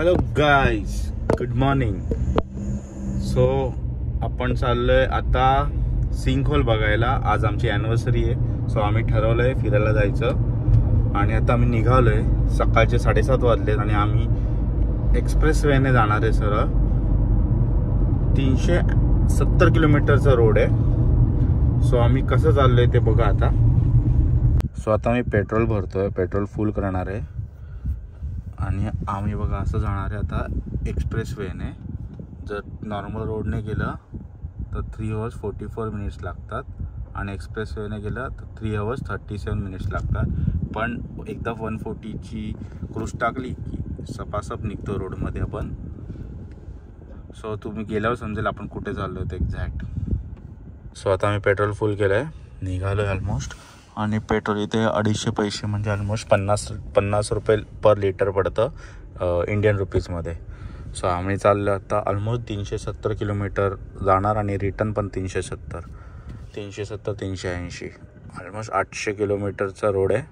Hello guys, good morning. So आपण चाललोय आता सिंकहोल बघायला. आज आमची ॲनिव्हर्सरी आहे. सो आम्ही ठरवलंय फिरायला जायचं आणि आता आम्ही निघालोय. सकाळचे 7:30 वाजलेत आणि आम्ही एक्सप्रेस वेने जाणार आहे. सरळ 370 किलोमीटरचा रोड आहे. सो आम्ही कसं चाललोय ते बघा आता. सो आता मी पेट्रोल भरतोय, पेट्रोल फुल करणार आहे आणि आम्ही बघा असं जाणार आहे आता एक्सप्रेस वेने. जर नॉर्मल रोडने गेलं तर 3 hours 44 minutes लागतात आणि एक्सप्रेस वेने गेलं तर 3 hours 37 minutes लागतात. पण एकदा 140ची क्रूज टाकली की सपासप निघतो रोडमध्ये आपण. सो तुम्ही गेल्यावर समजेल आपण कुठे चाललो ते एक्झॅक्ट. सो आता आम्ही पेट्रोल फुल केलं आहे, निघालो आहे ऑलमोस्ट. आणि पेट्रोल इथे 250 पैसे म्हणजे ऑलमोस्ट 50 रुपये पर लिटर पडतं इंडियन रुपीजमध्ये. सो आम्ही चाललो आता ऑलमोस्ट 370 किलोमीटर जाणार आणि रिटर्न पण 370 380 ऑलमोस्ट 800 किलोमीटरचा रोड आहे.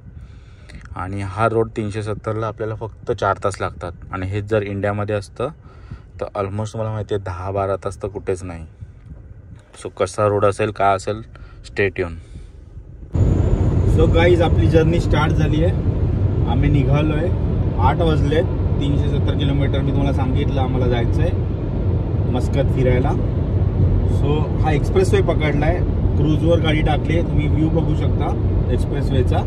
आणि हा रोड 370ला आपल्याला फक्त 4 तास लागतात. आणि हेच जर इंडियामध्ये असतं तर ऑलमोस्ट मला माहिती आहे 10-12 तास तर कुठेच नाही. सो कसा रोड असेल काय असेल स्टे ट्यून. सो गाईज आपली जर्नी स्टार्ट झाली आहे. आम्ही निघालो आहे, 8 वाजले. 370 किलोमीटर मी तुम्हाला सांगितलं आम्हाला जायचं आहे मस्कत फिरायला. सो हा एक्सप्रेस वे पकडला आहे, क्रूजवर गाडी टाकली आहे. तुम्ही व्ह्यू बघू शकता एक्सप्रेस वेचा.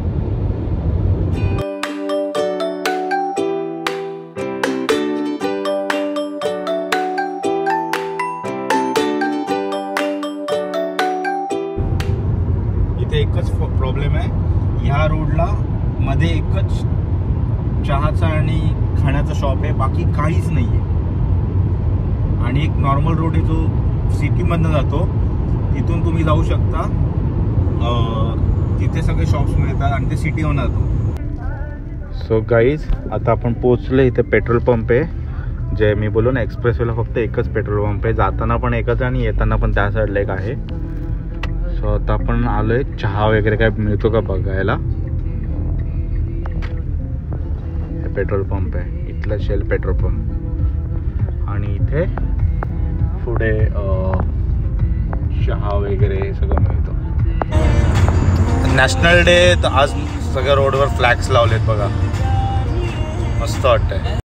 एकच प्रॉब्लेम आहे, ह्या रोडला मध्ये एकच चहाचा आणि खाण्याचा शॉप आहे, बाकी काहीच नाही आहे. आणि एक नॉर्मल रोड आहे जो सिटीमधनं जातो, तिथून तुम्ही जाऊ शकता. तिथे सगळे शॉप्स मिळतात आणि ते सिटीवर जातो. सो गाईज आता आपण पोचलो. इथे पेट्रोल पंप आहे, जे मी बोललो ना एक्सप्रेसवेला फक्त एकच पेट्रोल पंप आहे. जाताना पण एकच आणि येताना पण त्या साईडला एक आहे. सो आता आपण आलोय चहा वगैरे काय मिळतो का बघायला. हे पेट्रोल पंप आहे, इथला शेल पेट्रोल पंप. आणि इथे पुढे चहा वगैरे सगळं मिळतं. नॅशनल डे तर आज सगळ्या रोडवर फ्लॅग्स लावलेत बघा, मस्त वाटतंय.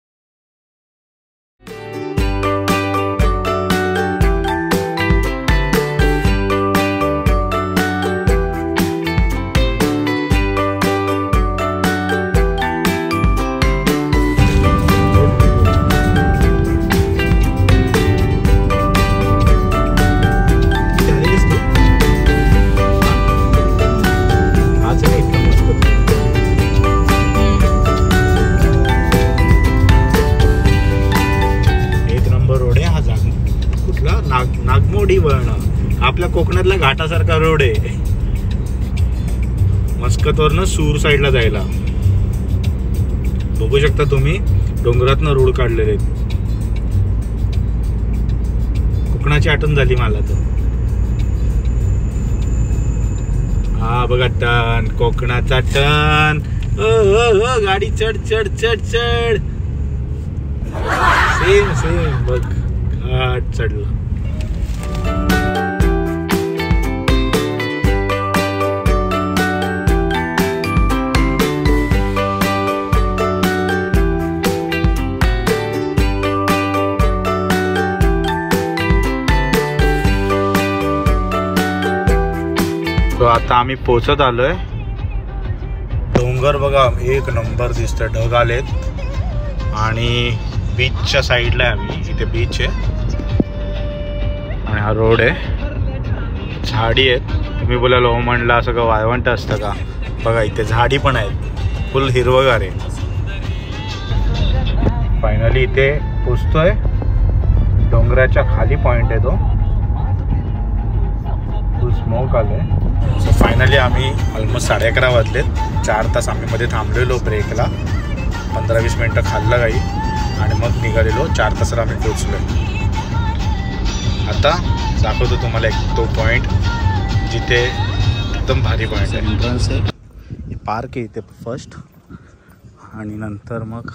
नागमोडी वळण आपल्या कोकणातला घाटासारखा रोड आहे. मस्कतवरनं सूर साईडला जायला बघू शकता तुम्ही, डोंगरातनं रोड काढलेले आहेत. कोकणाची आठवण झाली मला तर. हा बघा टन, कोकणाचा टन. गाडी चढ चढ चढ चढ. सेम बघ, घाट चढला. तो आता आम्ही पोचत आलोय. डोंगर बघा एक नंबर दिसतं, ढग आलेत. आणि बीचच्या साईडला आहे आम्ही, इथे बीच आहे आणि हा रोड आहे. झाडी आहेत. तुम्ही बोलाल ओमनला सगळं वाळवंट असतं का, बघा इथे झाडी पण आहेत, फुल हिरवगार आहे. फायनली इथे पोचतोय. डोंगराच्या खाली पॉइंट आहे तो, फुल स्मोक आलंय. सो फायनली आम्ही ऑलमोस्ट 11:30 वाजलेत. 4 तास आम्ही मध्ये थांबलेलो ब्रेकला, 15-20 मिनटं खाल्लं काही आणि मग निघालेलो. 4 तासाला आम्ही पोचलो. आता दाखवतो तुम्हाला एक तो पॉईंट जिथे एकदम भारी पॉईंट आहे. एंट्रन्स आहे, पार्क आहे इथे फर्स्ट आणि नंतर मग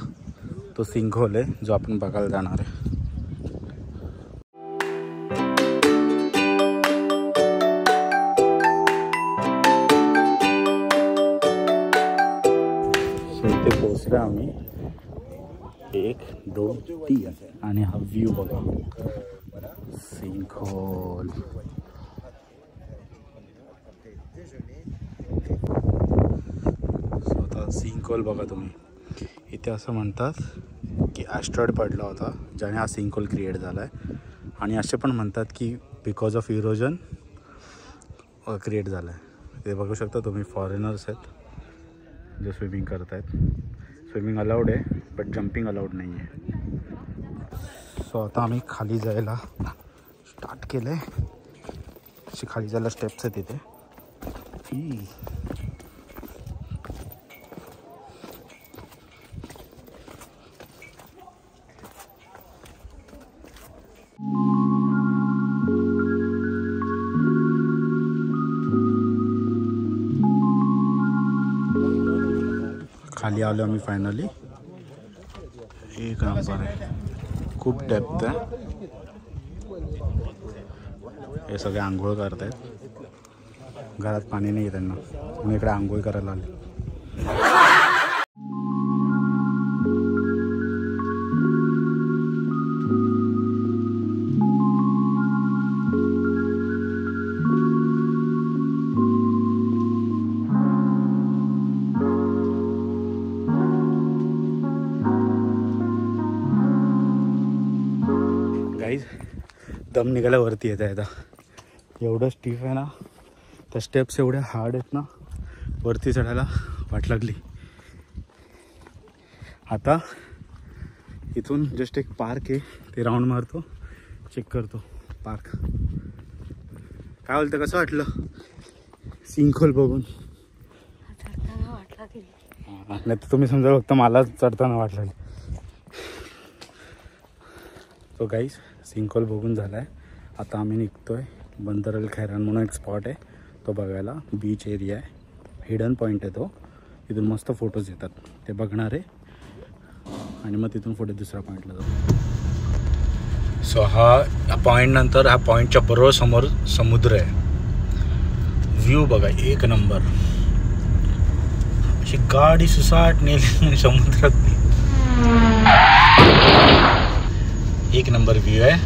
तो सिंक आहे जो आपण बघायला जाणार आहे. सो इथे पोहोचलो आम्ही. 1 2 3 आणि हा व्ह्यू बघा. सिंकहोल. स्वतः सिंकहोल बघा तुम्ही. इथे असं म्हणतात की ॲस्ट्रॉइड पडला होता ज्याने हा सिंकहोल क्रिएट झाला आहे. आणि असे पण म्हणतात की बिकॉज ऑफ इरोजन क्रिएट झाला आहे. ते बघू शकता तुम्ही. फॉरेनर्स आहेत जे स्विमिंग करत आहेत. स्विमिंग अलाउड आहे बट जंपिंग अलाउड नाही आहे. सो आता आम्ही खाली जायला स्टार्ट केलं आहे. अशी खाली जायला स्टेप्स आहेत तिथे. खाली आलो आम्ही फायनली. एक नंबर आहे. खूप डेप्थ आहे. हे सगळे आंघोळ करत आहेत. घरात पाणी नाही आहे त्यांना म्हणून इकडे आंघोळ करायला आले. गाईज दम निघायला वरती येत आहे आता. एवढं स्टीफ आहे ना. त्या स्टेप्स एवढ्या हार्ड आहेत ना. वरती चढायला वाट लागली. आता इथून जस्ट एक पार्क आहे ते राऊंड मारतो. चेक करतो पार्क. काय बोलतं कसं वाटलं सिंकहोल बघून? नाही तर तुम्ही समजा फक्त मला चढताना वाटलं. तो गाईज सिंकहोल बघून झाला आहे. आता आम्ही निघतो आहे. बंदरल खैरान म्हणून एक स्पॉट आहे तो बघायला. बीच एरिया आहे. हिडन पॉईंट आहे तो. तिथून मस्त फोटोज येतात ते बघणार आहे. आणि मग तिथून पुढे दुसऱ्या पॉईंटला जाऊ. सो हा पॉईंट नंतर ह्या पॉईंटच्या बरोबर समोर समुद्र आहे. व्ह्यू बघा एक नंबर. अशी गाडी सुसाट नेली समुद्रात. एक नंबर व्यू आहे.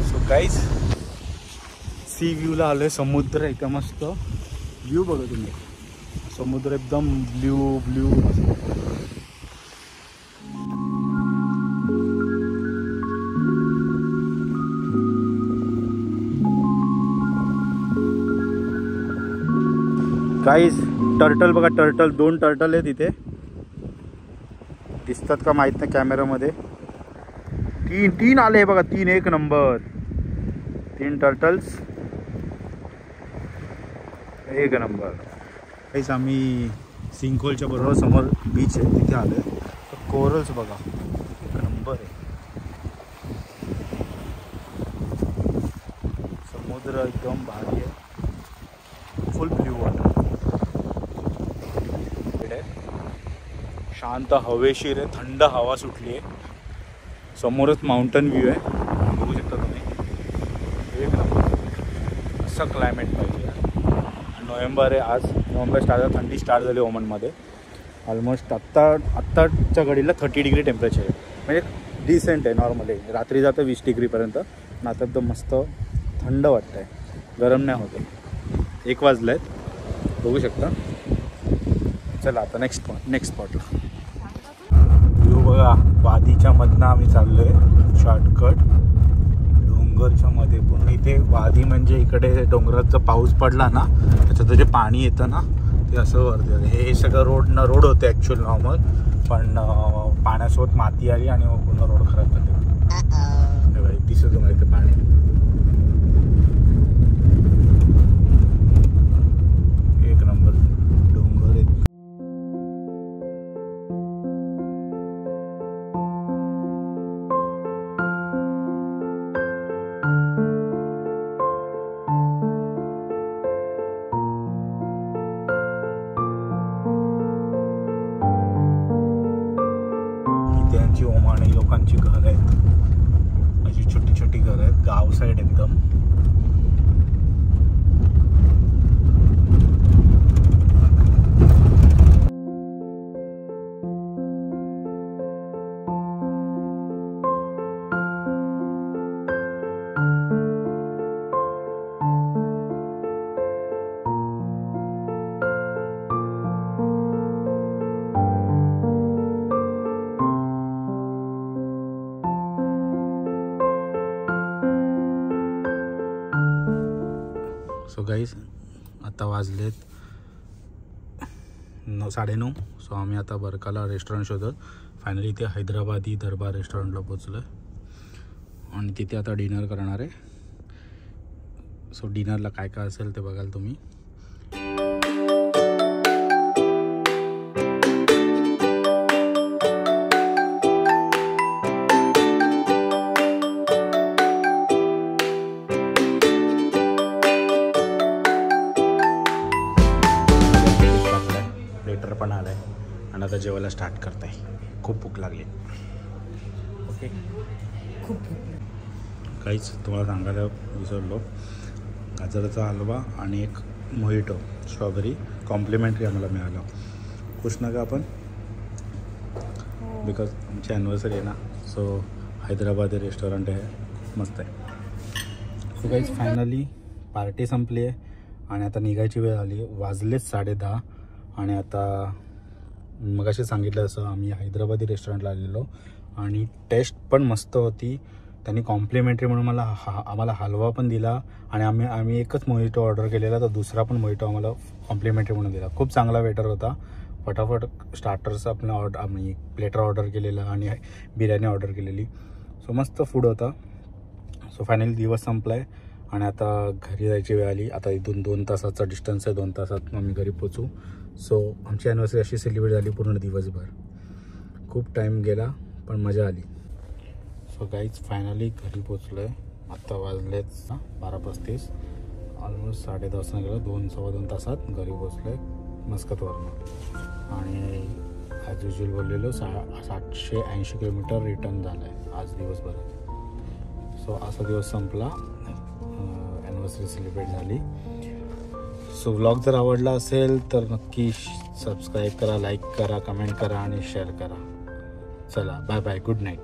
सो गाईज सी व्ह्यूला आलोय. समुद्र एकदम मस्त. व्ह्यू बघा तुम्ही. समुद्र एकदम ब्ल्यू ब्ल्यू. गाईज टर्टल बघा. टर्टल 2 टर्टल आहे तिथे. दिसतात का माहित नाही कॅमेरामध्ये. 3 आले बघा. 3 एक नंबर. 3 टर्टल्स एक नंबर. काहीच आम्ही सिंकहोलच्या बरोबर समोर बीच आहे तिथे आलो आहे. तर कोरल्स बघा एक नंबर आहे. समुद्र एकदम भारी आहे. Full blue water. शांत हवेशीर आहे. थंड हवा सुटली आहे. समोरच माउंटन व्ह्यू आहे. बघू शकता तुम्ही. एक नंबर. असं क्लायमेट पाहिजे. नोव्हेंबर आहे आज. नोव्हेंबर स्टार्ट. थंडी स्टार्ट झाली ओमनमध्ये. ऑलमोस्ट आत्ताच्या घडीला 30 डिग्री टेम्परेचर आहे. म्हणजे डिसेंट आहे. नॉर्मल आहे. रात्री जातं 20 डिग्रीपर्यंत. आणि आता एकदम मस्त थंड वाटतं आहे. गरम नाही होत आहे. 1 वाजलं आहेत. बघू शकता. चला आता नेक्स्ट स्पॉटला. व्ह्यू बघा. वादीच्या मधनं आम्ही चाललो आहे. शॉर्टकट डोंगरच्या मध्ये. पूर्ण इथे वादी म्हणजे इकडे डोंगराचा पाऊस पडला ना त्याच्यात जे पाणी येतं ना ते असं वरती. हे सगळं रोड होते ॲक्च्युअल नॉर्मल. पण पाण्यासोबत माती आली आणि पूर्ण रोड खराब झाले. दिसत तुम्हाला इथे पाणी. एक नंबर डोंगर आहेत. आमची घरं आहेत, अशी छोटी छोटी घरं आहेत, गाव साईड एकदम. सो गाईज आता वाजलेत 9:30. सो आम्ही आता बरकाला रेस्टॉरंट शोधत फायनली इथे हैदराबादी दरबार रेस्टॉरंटला पोचलो आहे आणि तिथे आता डिनर करणार आहे. सो डिनरला काय काय असेल ते बघाल तुम्ही. प्लेटर पण आलं आहे आणि आता जेवायला स्टार्ट करत आहे. खूप भूक लागली. ओके खूप काहीच तुम्हाला सांगायला विसरलो, गाजराचा हलवा आणि एक मोहिटो स्ट्रॉबेरी कॉम्प्लिमेंटरी आम्हाला मिळालं. खुश ना का आपण, बिकॉज आमची ॲनिव्हर्सरी आहे ना. सो हैदराबादी रेस्टॉरंट आहे, मस्त आहे. सो काहीच फायनली पार्टी संपली आहे आणि आता निघायची वेळ आली. वाजलेच 10:30 आणि आता मगाशी सांगितलं तसं आम्ही हैदराबादी रेस्टॉरंटला आलेलो आणि टेस्ट पण मस्त होती. त्यांनी कॉम्प्लिमेंटरी म्हणून आम्हाला हलवा पण दिला आणि आम्ही एकच मोहिटो ऑर्डर केलेला, तर दुसरा पण मोहिटो आम्हाला कॉम्प्लिमेंटरी म्हणून दिला. खूप चांगला वेटर होता. फटाफट स्टार्टर्स आपलं आम्ही प्लेटर ऑर्डर केलेला आणि बिर्याणी ऑर्डर केलेली. सो मस्त फूड होता. सो फायनली दिवस संपला आहे आणि आता घरी जायची वेळ आली. आता इथून 2 तासाचा डिस्टन्स आहे, 2 तासात आम्ही घरी पोचू. सो आमची ॲनिव्हर्सरी अशी सेलिब्रेट झाली पूर्ण दिवसभर. खूप टाईम गेला पण मजा आली. सो गाईज फायनली घरी पोचलो आहे. आत्ता वाजलेच 12:35, ऑलमोस्ट 10:30 गेलं. 2-2.25 तासात घरी पोचलो आहे मस्कतवरनं आणि ॲज युजल बोललेलो 780 किलोमीटर रिटर्न झालं आहे आज दिवसभरात. सो असा दिवस संपला, ॲनिव्हर्सरी सेलिब्रेट झाली. सो व्लॉग जर आवडला असेल तर नक्की सबस्क्राईब करा, लाईक करा, कमेंट करा आणि शेअर करा. चला बाय बाय, गुड नाईट.